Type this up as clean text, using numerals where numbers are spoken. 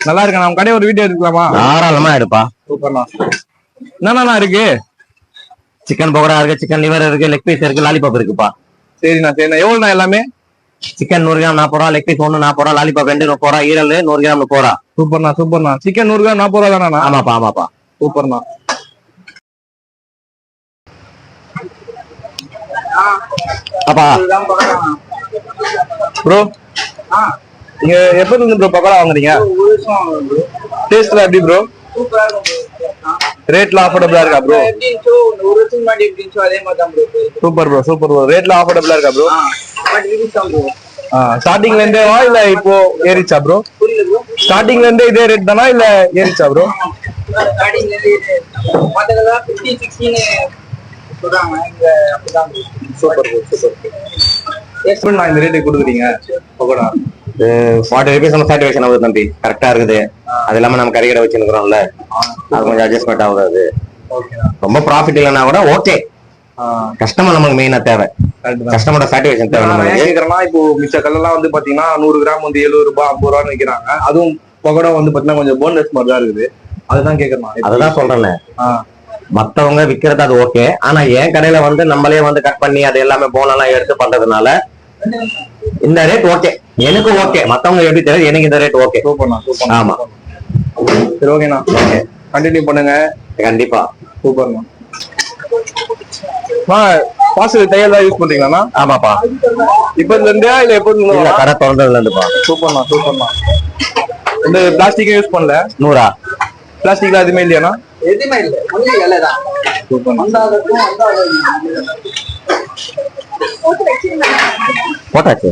நல்லா இருக்கேன். நம்ம கடையை ஒரு வீடியோ எடுக்கலாமா? தாராளமா எடுப்பா. சூப்பர்ண்ணா. என்னண்ணா இருக்கு? சிக்கன் பக்கோடா இருக்கு, சிக்கன் லிவர் இருக்கு, லெக் பீஸ் இருக்கு, லாலிபாப் இருக்குப்பா. சரிண்ணா சரிண்ணா. எவ்வளோண்ணா எல்லாமே? சிக்கன் 100 கிராம் 40 ரூபா, லெக் பீஸ் 1 40 ரூபா, லாலிபாப் 2 30 ரூபா, ஈரல் 100 கிராம் 30 ரூபா. சூப்பர்ண்ணா சூப்பர்ண்ணா. சிக்கன் 100 கிராம் 40 ரூபா தானே? ஆமாப்பா ஆமாப்பா. சூப்பர்ண்ணா. அப்பா ப்ரோ, நீங்க எப்ப இருந்து ப்ரோ பக்கோடா வாங்குறீங்க? டேஸ்ட்ல எப்படி ப்ரோ? ரேட்ல அஃபோர்டபிளா இருக்கா bro? Super bro super bro. ரேட்ல அஃபோர்டபிளா இருக்கா ப்ரோ? ஸ்டார்டிங்ல இருந்தே வா இல்ல இப்போ ஏறிச்சா ப்ரோ? ஸ்டார்டிங்ல இருந்தே இதே ரேட் தானா இல்ல ஏறிச்சா ப்ரோ? Super bro super. நான் இந்த ரேட்டுக்கு கொடுக்குறீங்க பக்கோடா? 40 rupees நம்ம சாட்டிஸ்ஃபேக்ஷன் ஆகுது தம்பி. கரெக்டா இருக்குது. அது இல்லாம நம்ம கறிக்கடை வச்சுருக்கிறோம்ல, அது கொஞ்சம் அட்ஜஸ்ட்மெண்ட் ஆகுது. ரொம்ப ப்ராஃபிட் இல்லைன்னா கூட ஓகே. கஸ்டமர் நமக்கு மெயினா தேவை. கஸ்டமரோட சாட்டிஸ்ஃபேக்ஷன் தேவை. நம்ம கேக்குறேன்னா இப்போ மிச்ச கல்லெல்லாம் வந்து பாத்தீங்கன்னா 100 கிராம் வந்து 70 ரூபாய் 50 ரூபான்னு விற்கிறாங்க. அதுவும் பக்கோடா வந்து பாத்தீங்கன்னா கொஞ்சம் போன்லெஸ் மாதிரி தான் இருக்குது. அதுதான் கேக்குறேன். அதுதான் சொல்றேன். மத்தவங்க விக்கிறது அது ஓகே. ஆனா என் கடையில வந்து நம்மளே வந்து கட் பண்ணி அது எல்லாமே போனெல்லாம் எடுத்து பண்றதுனால இந்த ரேட் ஓகே. எனக்கு ஓகே. மத்தவங்க எப்படி தெரியாது, எனக்கு இந்த ரேட் ஓகே. சூப்பர்ண்ணா. ஆமா சரி ஓகேண்ணா. ஓகே கண்டினியூ பண்ணுங்க. கண்டிப்பா. சூப்பர்ண்ணா. பாசில் தையல் தான் யூஸ் பண்றீங்களாண்ணா? ஆமாப்பா. இப்ப இருந்தே இல்ல எப்ப இருந்து? கடை திறந்ததுல இருந்துப்பா. சூப்பர்ண்ணா சூப்பர்ண்ணா. இந்த பிளாஸ்டிக்கே யூஸ் பண்ணல? 100 பிளாஸ்டிக்ல எதுவுமே இல்லையாண்ணா? எதுவுமே இல்லை, ஒன்லி இலைதான். போட்டாச்சு.